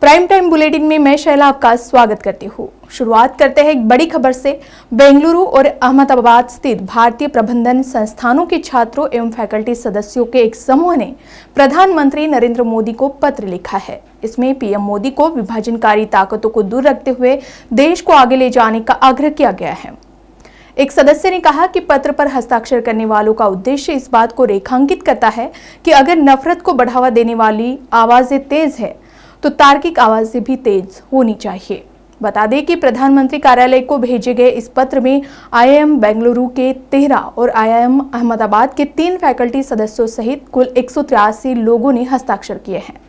Prime time bulletin में मैं शैला आपका स्वागत करती हूँ। शुरुआत करते हैं एक बड़ी खबर से। बेंगलुरु और अहमदाबाद स्थित भारतीय प्रबंधन संस्थानों के छात्रों एवं फैकल्टी सदस्यों के एक समूह ने प्रधानमंत्री नरेंद्र मोदी को पत्र लिखा है। इसमें पीएम मोदी को विभाजनकारी ताकतों को दूर रखते हुए देश को आगे ले जाने का आग्रह किया गया है। एक सदस्य ने कहा कि पत्र पर हस्ताक्षर करने वालों का उद्देश्य इस बात को रेखांकित करता है कि अगर नफरत को बढ़ावा देने वाली आवाजें तेज है तो तार्किक आवाजें भी तेज होनी चाहिए। बता दें कि प्रधानमंत्री कार्यालय को भेजे गए इस पत्र में आईआईएम बेंगलुरु के 13 और आईआईएम अहमदाबाद के 3 फैकल्टी सदस्यों सहित कुल 183 लोगों ने हस्ताक्षर किए हैं।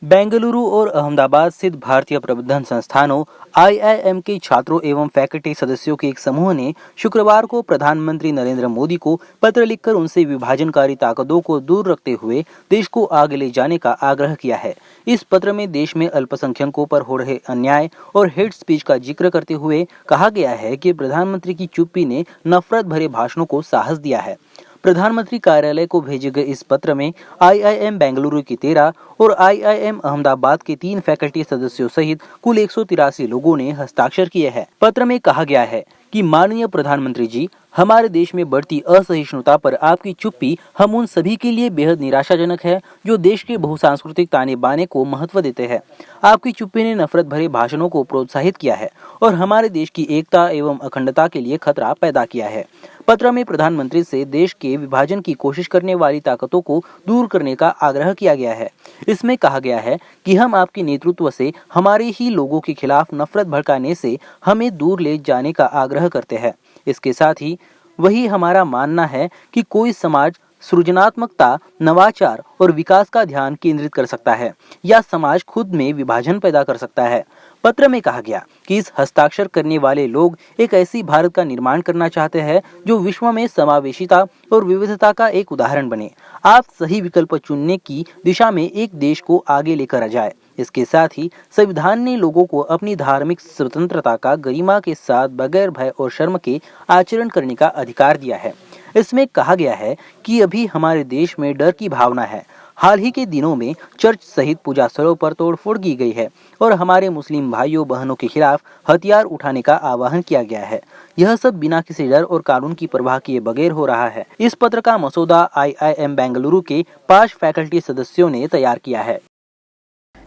बेंगलुरु और अहमदाबाद स्थित भारतीय प्रबंधन संस्थानों आईआईएम के छात्रों एवं फैकल्टी सदस्यों के एक समूह ने शुक्रवार को प्रधानमंत्री नरेंद्र मोदी को पत्र लिखकर उनसे विभाजनकारी ताकतों को दूर रखते हुए देश को आगे ले जाने का आग्रह किया है। इस पत्र में देश में अल्पसंख्यकों पर हो रहे अन्याय और हेट स्पीच का जिक्र करते हुए कहा गया है कि प्रधानमंत्री की चुप्पी ने नफरत भरे भाषणों को साहस दिया है। प्रधानमंत्री कार्यालय को भेजे गए इस पत्र में आईआईएम बेंगलुरु के 13 और आईआईएम अहमदाबाद के 3 फैकल्टी सदस्यों सहित कुल 183 लोगों ने हस्ताक्षर किए हैं। पत्र में कहा गया है कि माननीय प्रधानमंत्री जी, हमारे देश में बढ़ती असहिष्णुता पर आपकी चुप्पी हम उन सभी के लिए बेहद निराशाजनक है जो देश के बहुसांस्कृतिक ताने बाने को महत्व देते हैं। आपकी चुप्पी ने नफरत भरे भाषणों को प्रोत्साहित किया है और हमारे देश की एकता एवं अखंडता के लिए खतरा पैदा किया है। पत्र में प्रधानमंत्री से देश के विभाजन की कोशिश करने वाली ताकतों को दूर करने का आग्रह किया गया है। इसमें कहा गया है कि हम आपके नेतृत्व से हमारे ही लोगों के खिलाफ नफरत भड़काने से हमें दूर ले जाने का आग्रह करते हैं। इसके साथ ही वही हमारा मानना है कि कोई समाज सृजनात्मकता, नवाचार और विकास का ध्यान केंद्रित कर सकता है या समाज खुद में विभाजन पैदा कर सकता है। पत्र में कहा गया कि इस हस्ताक्षर करने वाले लोग एक ऐसी भारत का निर्माण करना चाहते हैं जो विश्व में समावेशिता और विविधता का एक उदाहरण बने। आप सही विकल्प चुनने की दिशा में एक देश को आगे लेकर जाए। इसके साथ ही संविधान ने लोगों को अपनी धार्मिक स्वतंत्रता का गरिमा के साथ बगैर भय और शर्म के आचरण करने का अधिकार दिया है। इसमें कहा गया है कि अभी हमारे देश में डर की भावना है। हाल ही के दिनों में चर्च सहित पूजा स्थलों पर तोड़फोड़ की गई है और हमारे मुस्लिम भाइयों बहनों के खिलाफ हथियार उठाने का आह्वान किया गया है। यह सब बिना किसी डर और कानून की परवाह किए बगैर हो रहा है। इस पत्र का मसौदा आईआईएम बेंगलुरु के 5 फैकल्टी सदस्यों ने तैयार किया है।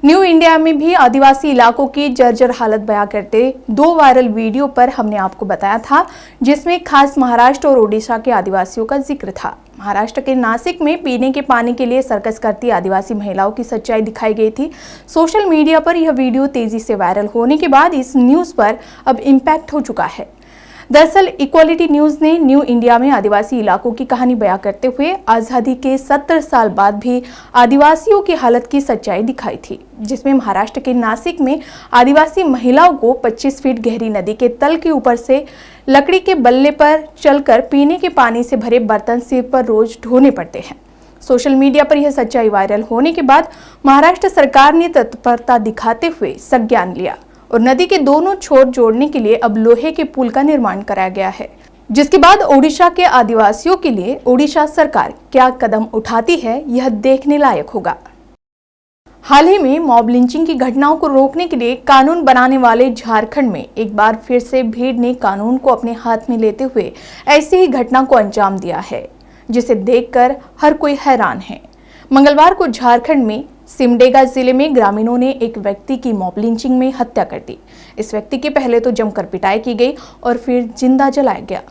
न्यू इंडिया में भी आदिवासी इलाकों की जर्जर हालत बयां करते 2 वायरल वीडियो पर हमने आपको बताया था, जिसमें खास महाराष्ट्र और ओडिशा के आदिवासियों का जिक्र था। महाराष्ट्र के नासिक में पीने के पानी के लिए सर्कस करती आदिवासी महिलाओं की सच्चाई दिखाई गई थी। सोशल मीडिया पर यह वीडियो तेजी से वायरल होने के बाद इस न्यूज पर अब इम्पैक्ट हो चुका है। दरअसल इक्वालिटी न्यूज ने न्यू इंडिया में आदिवासी इलाकों की कहानी बयां करते हुए आज़ादी के 70 साल बाद भी आदिवासियों की हालत की सच्चाई दिखाई थी, जिसमें महाराष्ट्र के नासिक में आदिवासी महिलाओं को 25 फीट गहरी नदी के तल के ऊपर से लकड़ी के बल्ले पर चलकर पीने के पानी से भरे बर्तन सिर पर रोज ढोने पड़ते हैं। सोशल मीडिया पर यह सच्चाई वायरल होने के बाद महाराष्ट्र सरकार ने तत्परता दिखाते हुए संज्ञान लिया और नदी के दोनों छोर जोड़ने के लिए अब लोहे के पुल का निर्माण कराया गया है, जिसके बाद ओडिशा के आदिवासियों के लिए ओडिशा सरकार क्या कदम उठाती है, यह देखने लायक होगा। हाल ही में मॉब लिंचिंग की घटनाओं को रोकने के लिए कानून बनाने वाले झारखंड में एक बार फिर से भीड़ ने कानून को अपने हाथ में लेते हुए ऐसी ही घटना को अंजाम दिया है, जिसे देखकर हर कोई हैरान है। मंगलवार को झारखंड में सिमडेगा जिले में ग्रामीणों ने एक व्यक्ति की मॉब लिंचिंग में हत्या कर दी। इस व्यक्ति की पहले तो जमकर पिटाई की गई और फिर जिंदा जलाया गया।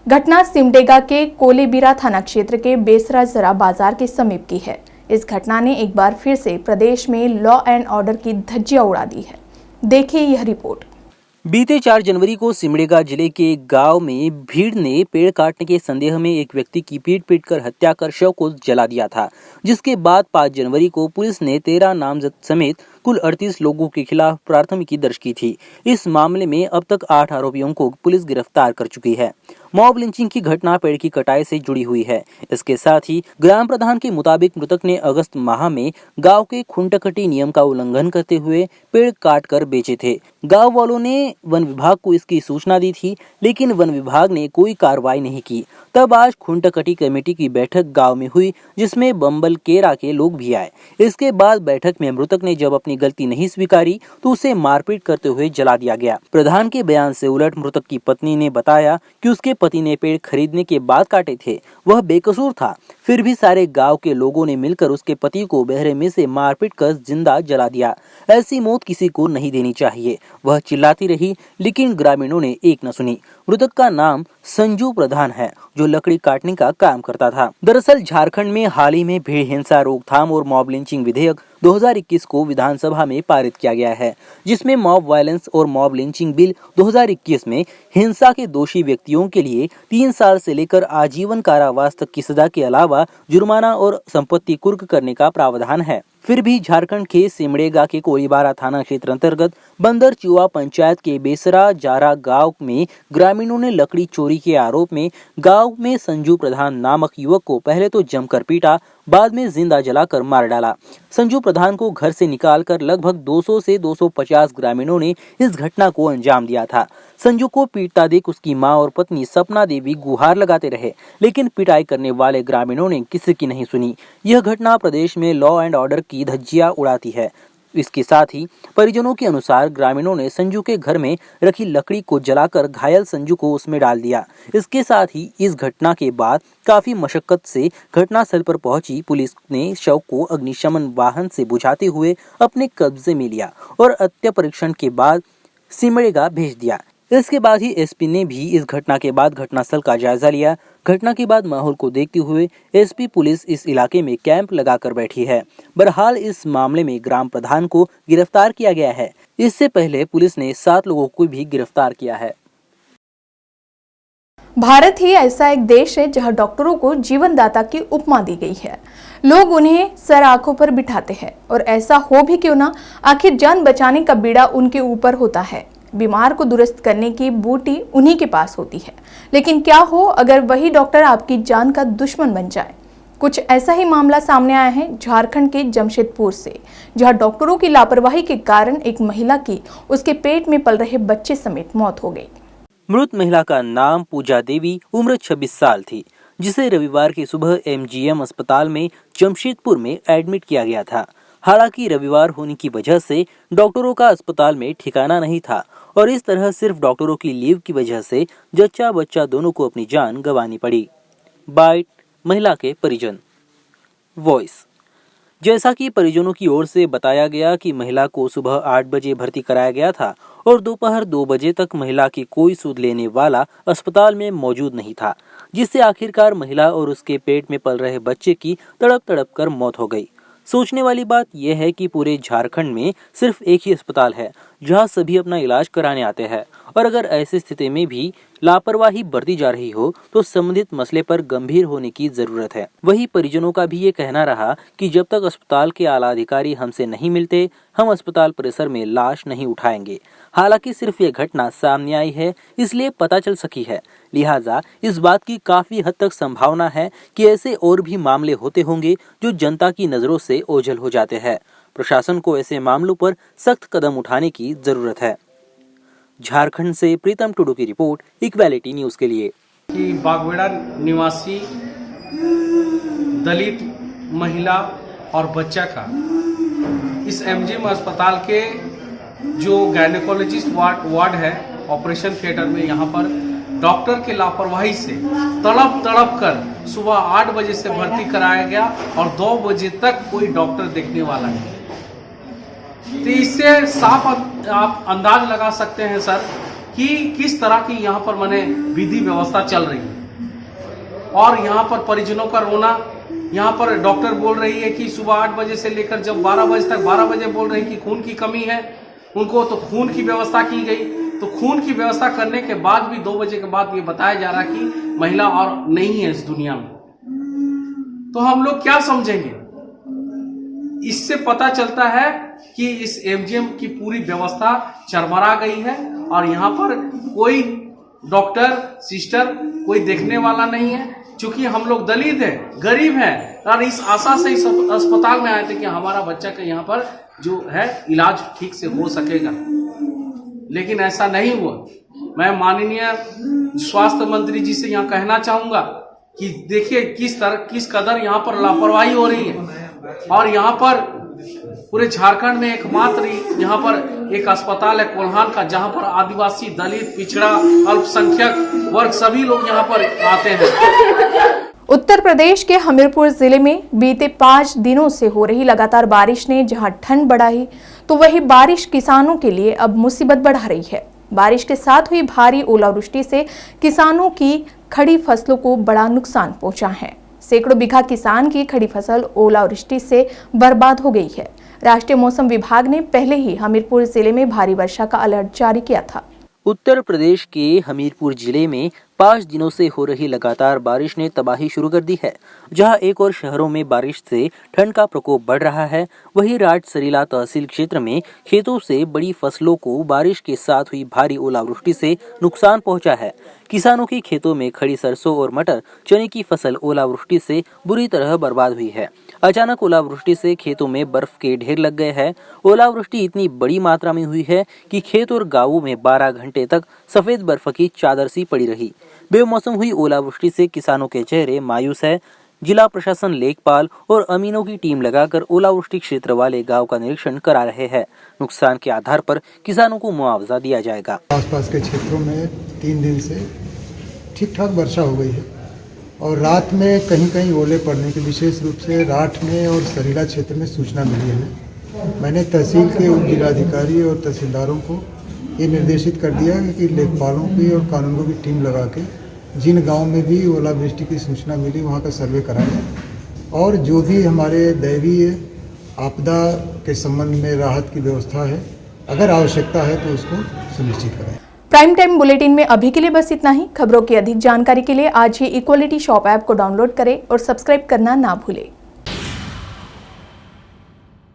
घटना सिमडेगा के कोलेबिरा थाना क्षेत्र के बेसरा जरा बाजार के समीप की है। इस घटना ने एक बार फिर से प्रदेश में लॉ एंड ऑर्डर की धज्जियां उड़ा दी है। देखिए यह रिपोर्ट। बीते 4 जनवरी को सिमडेगा जिले के एक गांव में भीड़ ने पेड़ काटने के संदेह में एक व्यक्ति की पीट कर हत्या कर शव को जला दिया था, जिसके बाद 5 जनवरी को पुलिस ने 13 नामजद समेत कुल 38 लोगों के खिलाफ प्राथमिकी दर्ज की थी। इस मामले में अब तक 8 आरोपियों को पुलिस गिरफ्तार कर चुकी है। मॉब लिंचिंग की घटना पेड़ की कटाई से जुड़ी हुई है। इसके साथ ही ग्राम प्रधान के मुताबिक मृतक ने अगस्त माह में गांव के खुंटकटी नियम का उल्लंघन करते हुए पेड़ काट कर बेचे थे। गांव वालों ने वन विभाग को इसकी सूचना दी थी, लेकिन वन विभाग ने कोई कार्रवाई नहीं की। तब आज खुंटकटी कमेटी की बैठक गाँव में हुई, जिसमें बम्बल केरा के लोग भी आए। इसके बाद बैठक में मृतक ने जब अपनी अपनी गलती नहीं स्वीकारी तो उसे मारपीट करते हुए जला दिया गया। प्रधान के बयान से उलट मृतक की पत्नी ने बताया कि उसके पति ने पेड़ खरीदने के बाद काटे थे, वह बेकसूर था। फिर भी सारे गांव के लोगों ने मिलकर उसके पति को बहरे में से मारपीट कर जिंदा जला दिया। ऐसी मौत किसी को नहीं देनी चाहिए। वह चिल्लाती रही लेकिन ग्रामीणों ने एक न सुनी। मृतक का नाम संजू प्रधान है, जो लकड़ी काटने का काम करता था। दरअसल झारखंड में हाल ही में भीड़ हिंसा रोकथाम और मॉब लिंचिंग विधेयक 2021 को विधानसभा में पारित किया गया है, जिसमें मॉब वायलेंस और मॉब लिंचिंग बिल 2021 में हिंसा के दोषी व्यक्तियों के लिए 3 साल से लेकर आजीवन कारावास तक की सजा के अलावा जुर्माना और संपत्ति कुर्क करने का प्रावधान है। फिर भी झारखंड के सिमडेगा के कोलीबारा थाना क्षेत्र अंतर्गत बंदर चुआ पंचायत के बेसरा जारा गांव में ग्रामीणों ने लकड़ी चोरी के आरोप में गांव में संजू प्रधान नामक युवक को पहले तो जमकर पीटा, बाद में जिंदा जलाकर मार डाला। संजू प्रधान को घर से निकालकर लगभग 200 से 250 ग्रामीणों ने इस घटना को अंजाम दिया था। संजू को पीटता देख उसकी मां और पत्नी सपना देवी गुहार लगाते रहे, लेकिन पिटाई करने वाले ग्रामीणों ने किसी की नहीं सुनी। यह घटना प्रदेश में लॉ एंड ऑर्डर की धज्जियां उड़ाती है। इसके साथ ही परिजनों के अनुसार ग्रामीणों ने संजू के घर में रखी लकड़ी को जलाकर घायल संजू को उसमें डाल दिया। इसके साथ ही इस घटना के बाद काफी मशक्कत से घटनास्थल पर पहुंची पुलिस ने शव को अग्निशमन वाहन से बुझाते हुए अपने कब्जे में लिया और हत्या परीक्षण के बाद सिमडेगा भेज दिया। इसके बाद ही एसपी ने भी इस घटना के बाद घटनास्थल का जायजा लिया। घटना के बाद माहौल को देखते हुए एसपी पुलिस इस इलाके में कैंप लगाकर बैठी है। बहरहाल इस मामले में ग्राम प्रधान को गिरफ्तार किया गया है। इससे पहले पुलिस ने 7 लोगों को भी गिरफ्तार किया है। भारत ही ऐसा एक देश है जहां डॉक्टरों को जीवनदाता की उपमा दी गई है। लोग उन्हें सर आंखों पर बिठाते हैं और ऐसा हो भी क्यों ना, आखिर जान बचाने का बीड़ा उनके ऊपर होता है। बीमार को दुरुस्त करने की बूटी उन्हीं के पास होती है। लेकिन क्या हो अगर वही डॉक्टर आपकी जान का दुश्मन बन जाए। कुछ ऐसा ही मामला सामने आया है झारखंड के जमशेदपुर से, जहां डॉक्टरों की लापरवाही के कारण एक महिला की उसके पेट में पल रहे बच्चे समेत मौत हो गई। मृत महिला का नाम पूजा देवी, उम्र 26 साल थी, जिसे रविवार की सुबह एमजीएम अस्पताल में जमशेदपुर में एडमिट किया गया था। हालांकि रविवार होने की वजह से डॉक्टरों का अस्पताल में ठिकाना नहीं था और इस तरह सिर्फ डॉक्टरों की लीव की वजह से जच्चा बच्चा दोनों को अपनी जान गंवानी पड़ी। बाइट महिला के परिजन। वॉइस। जैसा कि परिजनों की ओर से बताया गया कि महिला को सुबह 8 बजे भर्ती कराया गया था और दोपहर 2 बजे तक महिला की कोई सुध लेने वाला अस्पताल में मौजूद नहीं था, जिससे आखिरकार महिला और उसके पेट में पल रहे बच्चे की तड़प तड़प कर मौत हो गई। सोचने वाली बात यह है कि पूरे झारखंड में सिर्फ एक ही अस्पताल है जहां सभी अपना इलाज कराने आते हैं और अगर ऐसी स्थिति में भी लापरवाही बरती जा रही हो तो संबंधित मसले पर गंभीर होने की जरूरत है। वही परिजनों का भी ये कहना रहा कि जब तक अस्पताल के आला अधिकारी हमसे नहीं मिलते हम अस्पताल परिसर में लाश नहीं उठाएंगे। हालांकि सिर्फ ये घटना सामने आई है इसलिए पता चल सकी है, लिहाजा इस बात की काफी हद तक संभावना है कि ऐसे और भी मामले होते होंगे जो जनता की नजरों से ओझल हो जाते हैं। प्रशासन को ऐसे मामलों पर सख्त कदम उठाने की जरूरत है। झारखंड से प्रीतम टुडू की रिपोर्ट, इक्वालिटी न्यूज के लिए। कि बागवेड़ा निवासी दलित महिला और बच्चा का इस एमजीएम अस्पताल के जो गायनेकोलॉजिस्ट वार्ड है ऑपरेशन थिएटर में, यहाँ पर डॉक्टर के लापरवाही से तड़प कर सुबह 8 बजे से भर्ती कराया गया और 2 बजे तक कोई डॉक्टर देखने वाला नहीं। तो इससे साफ आप अंदाज लगा सकते हैं सर कि किस तरह की यहाँ पर माने विधि व्यवस्था चल रही है। और यहाँ पर परिजनों का रोना, यहाँ पर डॉक्टर बोल रही है कि सुबह 8 बजे से लेकर जब 12 बजे तक 12 बजे बोल रही है कि खून की कमी है उनको, तो खून की व्यवस्था की गई। तो खून की व्यवस्था करने के बाद भी 2 बजे के बाद ये बताया जा रहा कि महिला और नहीं है इस दुनिया में। तो हम लोग क्या समझेंगे? इससे पता चलता है कि इस एमजीएम की पूरी व्यवस्था चरमरा गई है और यहाँ पर कोई डॉक्टर सिस्टर कोई देखने वाला नहीं है। क्योंकि हम लोग दलित हैं, गरीब हैं और इस आशा से इस अस्पताल में आए थे कि हमारा बच्चा का यहाँ पर जो है इलाज ठीक से हो सकेगा, लेकिन ऐसा नहीं हुआ। मैं माननीय स्वास्थ्य मंत्री जी से यहाँ कहना चाहूंगा कि देखिए किस कदर यहाँ पर लापरवाही हो रही है और यहाँ पर पूरे झारखंड में एकमात्र यहाँ पर एक अस्पताल है कोल्हान का, जहाँ पर आदिवासी, दलित, पिछड़ा, अल्पसंख्यक वर्ग सभी लोग यहाँ पर आते हैं। उत्तर प्रदेश के हमीरपुर जिले में बीते 5 दिनों से हो रही लगातार बारिश ने जहां ठंड बढ़ाई, तो वही बारिश किसानों के लिए अब मुसीबत बढ़ा रही है। बारिश के साथ हुई भारी ओलावृष्टि से किसानों की खड़ी फसलों को बड़ा नुकसान पहुंचा है। सैकड़ों बीघा किसान की खड़ी फसल ओलावृष्टि से बर्बाद हो गई है। राष्ट्रीय मौसम विभाग ने पहले ही हमीरपुर जिले में भारी वर्षा का अलर्ट जारी किया था। उत्तर प्रदेश के हमीरपुर जिले में 5 दिनों से हो रही लगातार बारिश ने तबाही शुरू कर दी है। जहां एक और शहरों में बारिश से ठंड का प्रकोप बढ़ रहा है, वहीं राजसरीला तहसील क्षेत्र में खेतों से बड़ी फसलों को बारिश के साथ हुई भारी ओलावृष्टि से नुकसान पहुंचा है। किसानों की खेतों में खड़ी सरसों और मटर, चने की फसल ओलावृष्टि से बुरी तरह बर्बाद हुई है। अचानक ओलावृष्टि से खेतों में बर्फ के ढेर लग गए हैं। ओलावृष्टि इतनी बड़ी मात्रा में हुई है कि खेत और गांवों में 12 घंटे तक सफेद बर्फ की चादर सी पड़ी रही। बेमौसम हुई ओलावृष्टि से किसानों के चेहरे मायूस है। जिला प्रशासन लेखपाल और अमीनों की टीम लगाकर ओलावृष्टि क्षेत्र वाले गांव का निरीक्षण करा रहे हैं। नुकसान के आधार पर किसानों को मुआवजा दिया जाएगा। आसपास के क्षेत्रों में 3 दिन से ठीक ठाक वर्षा हो गई है और रात में कहीं कहीं ओले पड़ने की, विशेष रूप से राठ में और सरीला क्षेत्र में सूचना मिली है। मैंने तहसील के उप जिलाधिकारी और तहसीलदारों को ये निर्देशित कर दिया है कि लेखपालों की और कानूनों की टीम लगा के जिन गांव में भी ओलावृष्टि की सूचना मिली वहां का सर्वे कराएं और जो भी हमारे दैवीय आपदा के संबंध में राहत की व्यवस्था है, अगर आवश्यकता है तो उसको सुनिश्चित करें। प्राइम टाइम बुलेटिन में अभी के लिए बस इतना ही। खबरों की अधिक जानकारी के लिए आज ही इक्वालिटी शॉप ऐप को डाउनलोड करें और सब्सक्राइब करना ना भूलें।